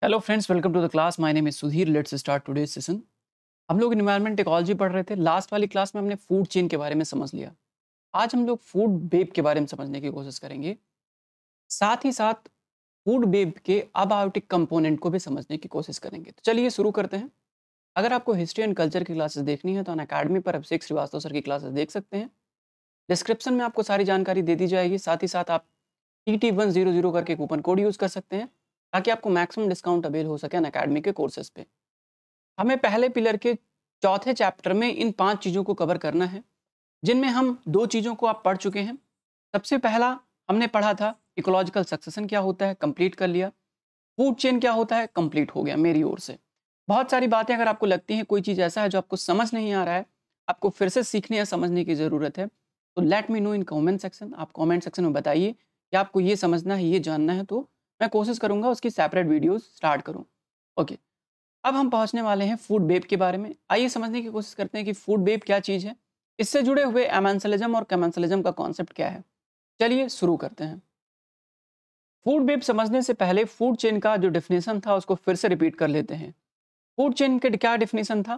Hello friends, welcome to the class. My name is Sudhir. Let's start today's session. हम लोग environment technology पढ़ रहे थे। लास्ट वाली क्लास में हमने फूड चेन के बारे में समझ लिया। आज हम लोग फूड वेब के बारे में समझने की कोशिश करेंगे। साथ ही साथ फूड वेब के अबायोटिक कंपोनेंट को भी समझने की कोशिश करेंगे। तो चलिए शुरू करते हैं। अगर आपको हिस्ट्री एंड कल्चर की क्लासेस देखनी है तो अनअकैडमी पर अभिषेक श्रीवास्तव सर की क्लासेस देख सकते हैं। डिस्क्रिप्शन में आपको सारी जानकारी दे दी जाएगी। साथ ही साथ आप TT100 करके कूपन कोड यूज़ कर सकते हैं ताकि आपको मैक्सिमम डिस्काउंट अवेल हो सके अनअकैडमी के कोर्सेज पे। हमें पहले पिलर के चौथे चैप्टर में इन 5 चीज़ों को कवर करना है, जिनमें हम 2 चीज़ों को आप पढ़ चुके हैं। सबसे पहला हमने पढ़ा था इकोलॉजिकल सक्सेशन क्या होता है, कंप्लीट कर लिया। फूड चेन क्या होता है, कंप्लीट हो गया मेरी ओर से। बहुत सारी बातें अगर आपको लगती हैं कोई चीज़ ऐसा है जो आपको समझ नहीं आ रहा है, आपको फिर से सीखने या समझने की ज़रूरत है, तो let me know in comment section. आप कमेंट सेक्शन में बताइए कि आपको ये समझना है, ये जानना है, तो मैं कोशिश करूँगा उसकी सेपरेट वीडियोज़ स्टार्ट करूँ। ओके, अब हम पहुंचने वाले हैं फूड वेब के बारे में। आइए समझने की कोशिश करते हैं कि फूड वेब क्या चीज़ है, इससे जुड़े हुए एमेंसलिज्म और कमेंसलिज्म का कॉन्सेप्ट क्या है। चलिए शुरू करते हैं। फूड वेब समझने से पहले फूड चेन का जो डेफिनेशन था उसको फिर से रिपीट कर लेते हैं। फूड चेन के क्या डेफिनेशन था?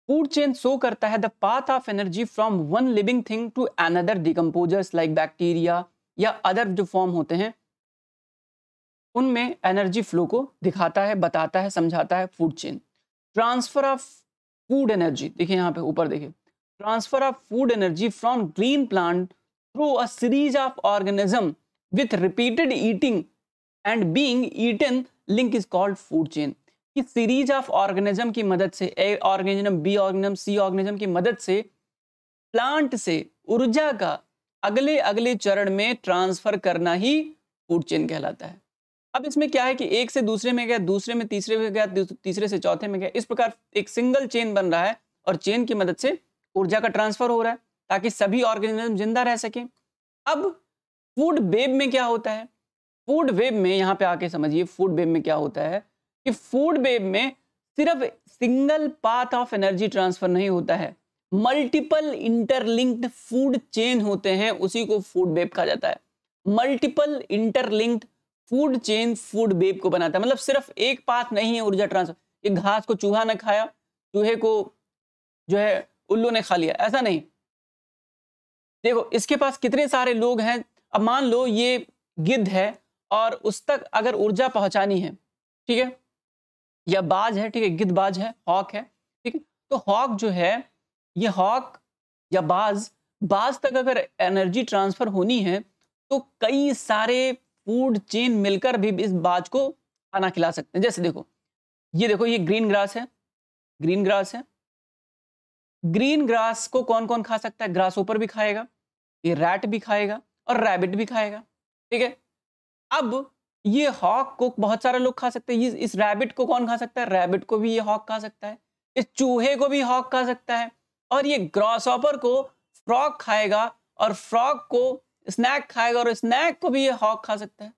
फूड चेन शो करता है the path of energy from one living thing to another decomposers like bacteria या अदर जो फॉर्म होते हैं, उनमें एनर्जी फ्लो को दिखाता है, बताता है, समझाता है food chain. Transfer of food energy, देखिए यहाँ पे ऊपर देखिए, transfer of food energy from green plant through a series of organism with repeated eating and being eaten link is called food chain. कि सीरीज ऑफ ऑर्गेनिज्म की मदद से, A organism, B organism, C organism की मदद से plant से ऊर्जा का अगले अगले चरण में ट्रांसफर करना ही फूड चेन कहलाता है। अब इसमें क्या है कि एक से दूसरे में गया, दूसरे में तीसरे में गया, तीसरे से चौथे में गया, इस प्रकार एक सिंगल चेन बन रहा है और चेन की मदद से ऊर्जा का ट्रांसफर हो रहा है ताकि सभी ऑर्गेनिज्म जिंदा रह सकें। अब फूड वेब में क्या होता है? फूड वेब में यहां पे आके समझिए, फूड वेब में क्या होता है कि फूड वेब में सिर्फ single path of energy transfer नहीं होता है, मल्टीपल इंटरलिंक्ड फूड चेन होते हैं, उसी को फूड वेब कहा जाता है। Multiple interlinked food chain food web को बनाता है। मतलब सिर्फ एक पाथ नहीं है ऊर्जा ट्रांसफर, एक घास को चूहा ने खाया, चूहे को जो है उल्लू ने खा लिया, ऐसा नहीं। देखो इसके पास कितने सारे लोग हैं। अब मान लो ये गिद्ध है और उस तक अगर ऊर्जा पहुंचानी है, ठीक है, या बाज है, ठीक है, गिद्ध बाज है, हॉक है, ठीक है, तो हॉक जो है, ये हॉक या बाज, बाज तक अगर एनर्जी ट्रांसफर होनी है तो कई सारे फूड चेन मिलकर भी इस बाज को खाना खिला सकते हैं। जैसे देखो ये ग्रीन ग्रास है, ग्रीन ग्रास है, ग्रीन ग्रास को कौन कौन खा सकता है? ग्रास ऊपर भी खाएगा, ये रैट भी खाएगा और रैबिट भी खाएगा, ठीक है। अब ये हॉक को बहुत सारे लोग खा सकते हैं। इस रैबिट को कौन खा सकता है? रैबिट को भी ये हॉक खा सकता है, इस चूहे को भी हॉक खा सकता है, और ये ग्रासहॉपर को फ्रॉग खाएगा और फ्रॉग को स्नैक खाएगा और स्नैक को भी ये हॉक खा सकता है।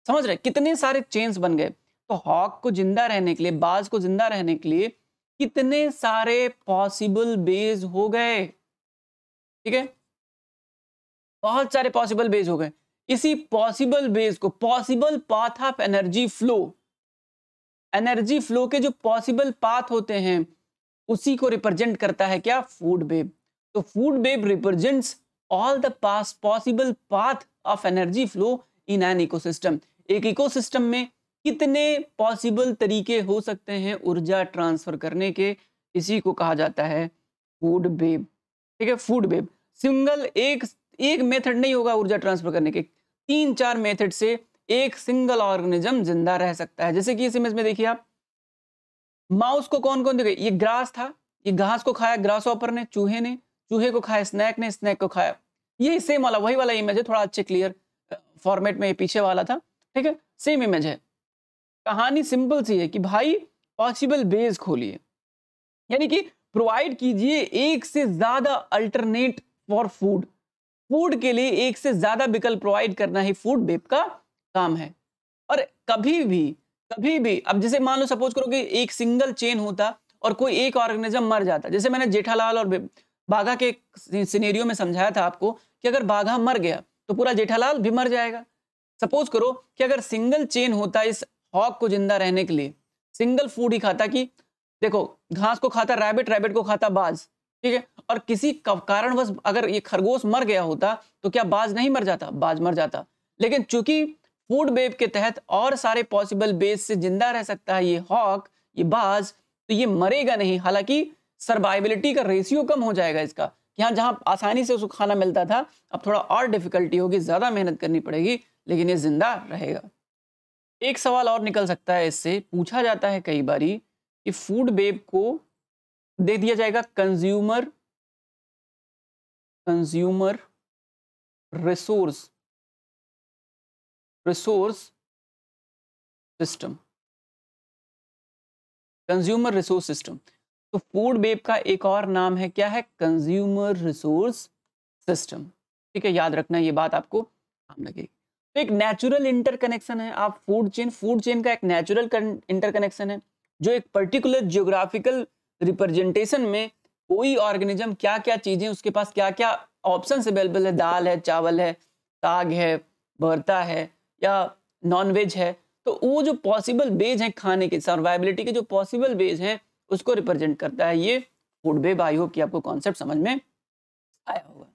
समझ रहे कितने सारे चेन्स बन गए। तो हॉक को जिंदा रहने के लिए, बाज को जिंदा रहने के लिए कितने सारे पॉसिबल वेज हो गए, ठीक है, बहुत सारे पॉसिबल वेज हो गए। इसी पॉसिबल वेज को, possible path of energy flow, energy flow के जो पॉसिबल पाथ होते हैं उसी को रिप्रेजेंट करता है क्या? Food web. तो food web represents all the pass possible path of energy flow in an ecosystem. एक इकोसिस्टम में कितने पॉसिबल तरीके हो सकते हैं ऊर्जा ट्रांसफर करने के, इसी को कहा जाता है फूड वेब, ठीक है। फूड वेब सिंगल एक मेथड नहीं होगा ऊर्जा ट्रांसफर करने के, 3-4 मेथड से एक सिंगल ऑर्गेनिज्म जिंदा रह सकता है। जैसे कि इस इमेज में देखिए आप, माउस को कौन कौन देखिए, ये ग्रास था, ये घास को खाया ग्रासहॉपर ने, चूहे को खाया स्नैक ने, स्नैक को खाया। ये सेम वाला, वही वाला इमेज है, थोड़ा अच्छे क्लियर फॉर्मेट में ये पीछे वाला था, ठीक है, सेम इमेज है। कहानी सिंपल सी है कि भाई पॉसिबल बेस खोलिए, यानी कि प्रोवाइड कीजिए एक से ज्यादा अल्टरनेट फॉर फूड। फूड के लिए एक से ज्यादा विकल्प प्रोवाइड करना ही फूड वेब का काम है। और कभी भी अब जैसे मान लो सपोज करो कि एक सिंगल चेन होता और कोई एक ऑर्गेनिज्म मर जाता, जैसे मैंने जेठालाल और बाघा के सिनेरियो में समझाया था आपको कि अगर बाघा मर गया तो पूरा जेठालाल भी मर जाएगा। सपोज करो कि अगर सिंगल चेन होता इस हॉग को जिंदा रहने के लिए सिंगल फूड ही खाता, कि देखो घास को खाता रैबिट, रैबिट को खाता बाज, ठीक है, और किसी कारणवश अगर ये खरगोश मर गया होता तो क्या बाज नहीं मर जाता? बाज मर जाता। लेकिन चूंकि फूड वेब के तहत और सारे पॉसिबल बेस से जिंदा रह सकता है ये हॉक, ये बाज, तो ये मरेगा नहीं। हालांकि सर्वाइबिलिटी का रेशियो कम हो जाएगा इसका, कि हाँ जहां आसानी से उसको खाना मिलता था अब थोड़ा और डिफिकल्टी होगी, ज्यादा मेहनत करनी पड़ेगी, लेकिन ये जिंदा रहेगा। एक सवाल और निकल सकता है इससे, पूछा जाता है कई बारी कि फूड वेब को दे दिया जाएगा consumer resource system, consumer resource system. तो फूड वेब का एक और नाम है, क्या है? Consumer resource system. ठीक है, याद रखना ये बात, आपको काम लगेगी। तो एक नेचुरल इंटरकनेक्शन है, आप फूड चेन का एक नेचुरल इंटरकनेक्शन है, जो एक पर्टिकुलर जियोग्राफिकल रिप्रेजेंटेशन में कोई ऑर्गेनिज्म क्या क्या चीजें, उसके पास क्या क्या ऑप्शन अवेलेबल है, दाल है, चावल है, साग है, भरता है, या नॉनवेज है, तो वो जो पॉसिबल वेज है खाने के, सर्वाइबिलिटी के जो पॉसिबल वेज हैं उसको रिप्रेजेंट करता है ये फूड वेब। आई होप कि आपको कॉन्सेप्ट समझ में आया होगा।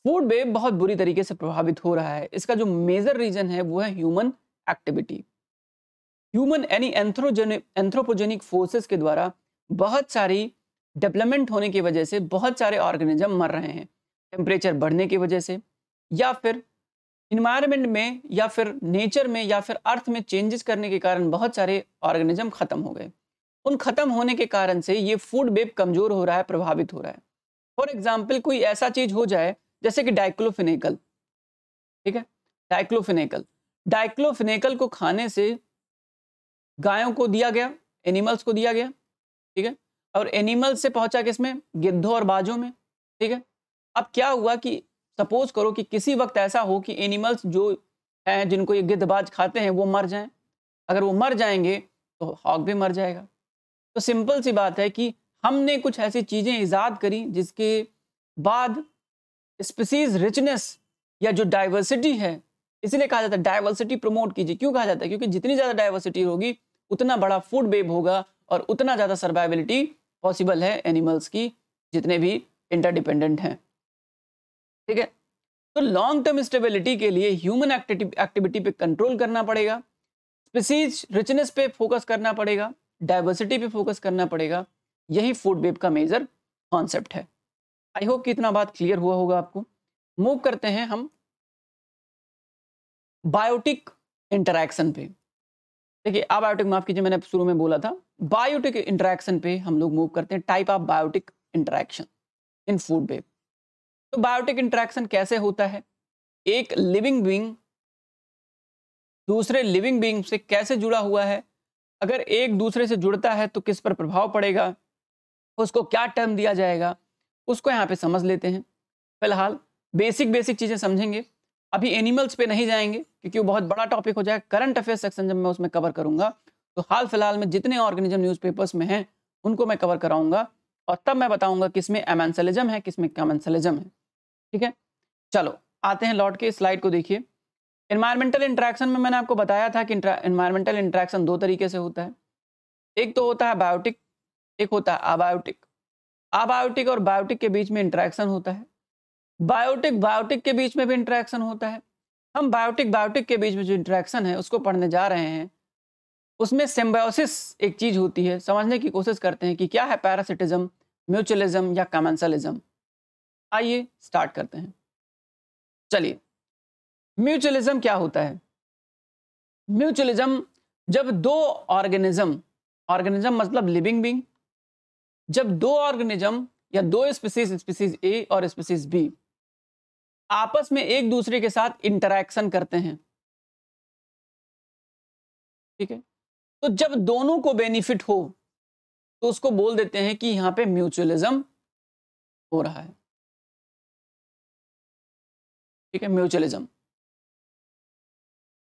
फूड वेब बहुत बुरी तरीके से प्रभावित हो रहा है, इसका जो मेजर रीजन है वो है ह्यूमन एक्टिविटी। ह्यूमन यानी एंथ्रोपोजेनिक फोर्सेस के द्वारा बहुत सारी डेवलपमेंट होने की वजह से बहुत सारे ऑर्गेनिज्म मर रहे हैं, टेम्परेचर बढ़ने की वजह से, या फिर इन्वायरमेंट में, या फिर नेचर में, या फिर अर्थ में चेंजेस करने के कारण बहुत सारे ऑर्गेनिज्म खत्म हो गए। उन खत्म होने के कारण से ये फूड वेब कमजोर हो रहा है, प्रभावित हो रहा है। फॉर एग्जाम्पल कोई ऐसा चीज हो जाए जैसे कि डाइक्लोफिनेकल, ठीक है, डाइक्लोफिनेकल को खाने से गायों को दिया गया, एनिमल्स को दिया गया, ठीक है, और एनिमल्स से पहुंचा किसमें? गिद्धों और बाजों में, ठीक है। अब क्या हुआ कि सपोज करो कि किसी वक्त ऐसा हो कि एनिमल्स जो हैं जिनको ये गिद्धबाज खाते हैं वो मर जाएं। अगर वो मर जाएंगे तो हॉग भी मर जाएगा। तो सिंपल सी बात है कि हमने कुछ ऐसी चीजें इजाद करी जिसके बाद स्पीसीज रिचनेस या जो डाइवर्सिटी है, इसलिए कहा जाता है डाइवर्सिटी प्रमोट कीजिए। क्यों कहा जाता है? क्योंकि जितनी ज्यादा डाइवर्सिटी होगी उतना बड़ा फूड वेब होगा और उतना ज्यादा सर्वाइबिलिटी पॉसिबल है एनिमल्स की, जितने भी इंटरडिपेंडेंट हैं, ठीक है। तो लॉन्ग टर्म स्टेबिलिटी के लिए ह्यूमन एक्टिविटी पे कंट्रोल करना पड़ेगा, स्पीसीज रिचनेस पे फोकस करना पड़ेगा, डाइवर्सिटी पे फोकस करना पड़ेगा। यही फूड वेब का मेजर कॉन्सेप्ट है। आई होप कि इतना बात क्लियर हुआ होगा आपको। मूव करते हैं हम बायोटिक इंटरैक्शन पे। देखिए अबायोटिक, माफ कीजिए मैंने शुरू में बोला था, बायोटिक इंटरैक्शन पे हम लोग मूव करते हैं। Type of biotic interaction in food web. तो बायोटिक इंटरैक्शन कैसे होता है? एक लिविंग बीइंग दूसरे लिविंग बीइंग से कैसे जुड़ा हुआ है, अगर एक दूसरे से जुड़ता है तो किस पर प्रभाव पड़ेगा, उसको क्या टर्म दिया जाएगा, उसको यहाँ पे समझ लेते हैं। फिलहाल बेसिक चीजें समझेंगे, अभी एनिमल्स पे नहीं जाएंगे क्योंकि वो बहुत बड़ा टॉपिक हो जाएगा। करंट अफेयर्स सेक्शन जब मैं उसमें कवर करूंगा तो हाल फिलहाल में जितने ऑर्गेनिज्म न्यूज़पेपर्स में हैं उनको मैं कवर कराऊंगा और तब मैं बताऊंगा किसमें एमेंसेलिज्म है, किसमें कमेंसेलिज्म है, ठीक है। चलो आते हैं लौट के, स्लाइड को देखिए। एनवायरमेंटल इंटरेक्शन में मैंने आपको बताया था कि एनवायरमेंटल इंटरेक्शन दो तरीके से होता है। एक तो होता है बायोटिक, एक होता है अबायोटिक। अबायोटिक और बायोटिक के बीच में इंटरेक्शन होता है, बायोटिक के बीच में भी इंटरेक्शन होता है। हम बायोटिक के बीच में जो इंटरेक्शन है उसको पढ़ने जा रहे हैं। उसमें सिम्बायोसिस एक चीज होती है, समझने की कोशिश करते हैं कि क्या है पैरासिटिज्म, म्यूचुअलिज्म या कमेंसलिज्म। आइए स्टार्ट करते हैं। चलिए, म्यूचुअलिज्म क्या होता है? म्यूचुअलिज्म जब दो ऑर्गेनिज्म मतलब लिविंग बीइंग, जब दो ऑर्गेनिज्म या दो स्पीसीज ए और स्पीसीज बी आपस में एक दूसरे के साथ इंटरैक्शन करते हैं, ठीक है, तो जब दोनों को बेनिफिट हो तो उसको बोल देते हैं कि यहां पे म्यूचुअलिज्म हो रहा है, ठीक है।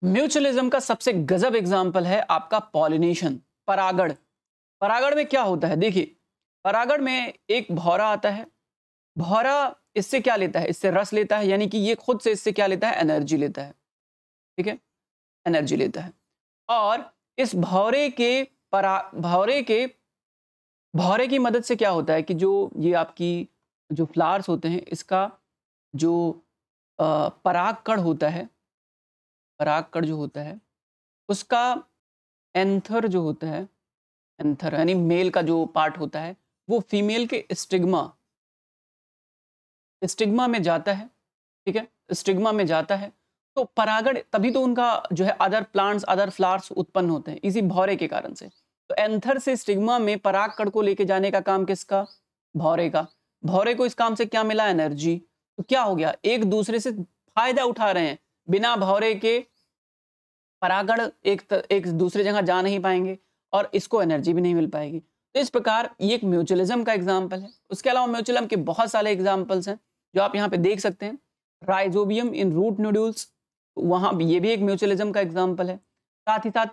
म्यूचुअलिज्म का सबसे गजब एग्जांपल है आपका पॉलिनेशन, परागण। परागण में क्या होता है? देखिए, परागण में एक भौरा आता है, भौरा इससे क्या लेता है? इससे रस लेता है, यानी कि ये खुद से इससे क्या लेता है? एनर्जी लेता है, ठीक है, एनर्जी लेता है। और इस भौरे की मदद से क्या होता है कि जो ये आपकी जो फ्लावर्स होते हैं, इसका जो परागकण होता है, परागकण जो होता है उसका एंथर जो होता है, एंथर यानी मेल का जो पार्ट होता है, वो फीमेल के स्टिग्मा में जाता है। ठीक है, स्टिग्मा में जाता है तो परागण, तभी तो उनका जो है अदर प्लांट्स, अदर फ्लावर्स उत्पन्न होते हैं, इसी भौरे के कारण से। तो एंथर से स्टिग्मा में परागकण को लेके जाने का काम किसका? भौरे का। भौरे को इस काम से क्या मिला? एनर्जी। तो क्या हो गया, एक दूसरे से फायदा उठा रहे हैं। बिना भौरे के परागण एक दूसरे जगह जा नहीं पाएंगे और इसको एनर्जी भी नहीं मिल पाएगी। तो इस प्रकार ये एक म्यूचुअलिज्म का एग्जाम्पल है। उसके अलावा म्यूचुअलिज्म के बहुत सारे एग्जाम्पल्स हैं जो आप यहाँ पे देख सकते हैं। राइजोबियम इन रूट नोड्यूल्स, वहाँ ये भी एक म्यूचुअलिज्म का एग्जाम्पल है। साथ ही साथ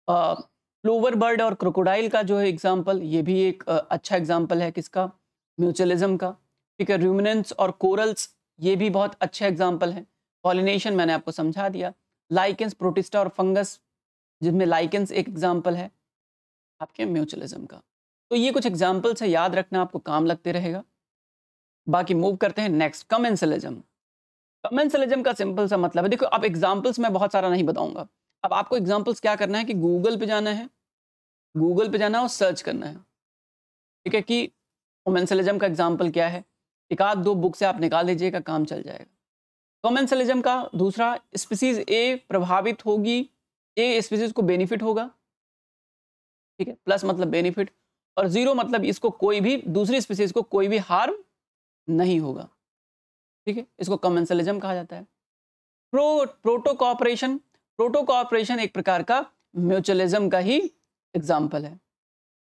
फ्लोवर बर्ड और क्रोकोडाइल का जो है एग्जाम्पल, ये भी एक अच्छा एग्जाम्पल है किसका? म्यूचुअलिज्म का। ठीक है, रूमिनेंट्स और कोरल्स, ये भी बहुत अच्छे एग्जाम्पल हैं। पॉलिनेशन मैंने आपको समझा दिया। लाइकेंस, प्रोटिस्टा और फंगस, जिसमें लाइकेंस एक एग्जाम्पल है आपके म्यूचुअलिज्म का। तो ये कुछ एग्जाम्पल्स है, याद रखना, आपको काम लगते रहेगा। बाकी मूव करते हैं नेक्स्ट, कमेंसलिज्म। कमेंसलिज्म का सिंपल सा मतलब है, देखो अब एग्जाम्पल्स मैं बहुत सारा नहीं बताऊंगा। अब आपको एग्जाम्पल्स क्या करना है कि गूगल पे जाना है, गूगल पे जाना है और सर्च करना है। ठीक है, कि कमेंसलिज्म का एग्जाम्पल क्या है, एक आध दो बुक से आप निकाल लीजिएगा, काम चल जाएगा। कमेंसलिज्म का दूसरा, स्पीसीज ए प्रभावित होगी, ए स्पीसीज को बेनिफिट होगा। ठीक है, प्लस मतलब बेनिफिट, और जीरो मतलब इसको कोई भी दूसरी स्पीसीज को कोई भी हार्म नहीं होगा। ठीक है, इसको कमेंसलिज्म कहा जाता है। प्रोटो कॉपरेशन एक प्रकार का म्यूचुअलिज्म का ही एग्जाम्पल है।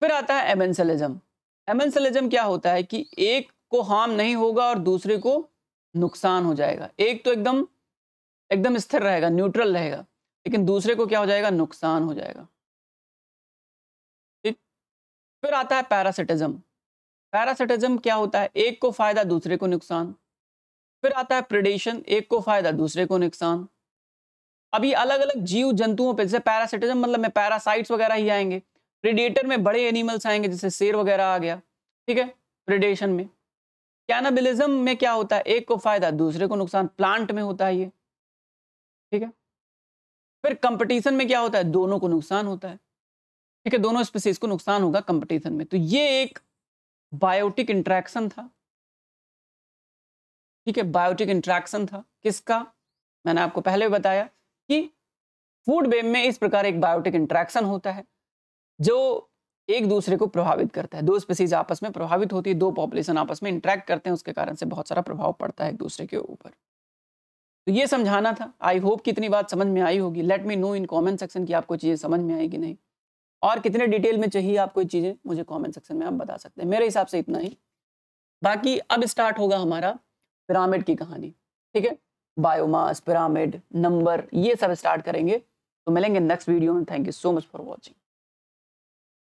फिर आता है एमेंसलिज्म। एमेंसलिज्म क्या होता है कि एक को हार्म नहीं होगा और दूसरे को नुकसान हो जाएगा। एक तो एकदम स्थिर रहेगा, न्यूट्रल रहेगा, लेकिन दूसरे को क्या हो जाएगा? नुकसान हो जाएगा। ठीक, फिर आता है पैरासिटिज्म। पैरासिटिज्म क्या होता है? एक को फायदा, दूसरे को नुकसान। फिर आता है प्रेडेशन, एक को फायदा, दूसरे को नुकसान। अभी अलग अलग जीव जंतुओं पे, जैसे पैरासिटिज्म मतलब में पैरासाइट्स वगैरह ही आएंगे। प्रेडेटर में बड़े एनिमल्स आएंगे, जैसे शेर वगैरह आ गया। ठीक है, प्रेडेशन में। कैनाबिलिज्म में क्या होता है? एक को फायदा, दूसरे को नुकसान। प्लांट में होता है ये। ठीक है, फिर कंपटीशन में क्या होता है? दोनों को नुकसान होता है। ठीक है, दोनों स्पीसीज को नुकसान होगा कंपटीशन में। तो ये एक बायोटिक इंट्रैक्शन था। ठीक है, बायोटिक इंट्रैक्शन था किसका? मैंने आपको पहले बताया कि फूड वेब में इस प्रकार एक बायोटिक इंट्रैक्शन होता है जो एक दूसरे को प्रभावित करता है। दो स्पीसीज आपस में प्रभावित होती है, दो पॉपुलेशन आपस में इंटरेक्ट करते हैं, उसके कारण से बहुत सारा प्रभाव पड़ता है एक दूसरे के ऊपर। तो ये समझाना था। आई होप कि इतनी बात समझ में आई होगी। Let me know in comment section कि आपको चीज़ें समझ में आई कि नहीं, और कितने डिटेल में चाहिए आपको चीज़ें, मुझे कमेंट सेक्शन में आप बता सकते हैं। मेरे हिसाब से इतना ही। बाकी अब स्टार्ट होगा हमारा पिरामिड की कहानी। ठीक है, बायोमास, पिरामिड, नंबर, ये सब स्टार्ट करेंगे। तो मिलेंगे नेक्स्ट वीडियो में। Thank you so much for watching.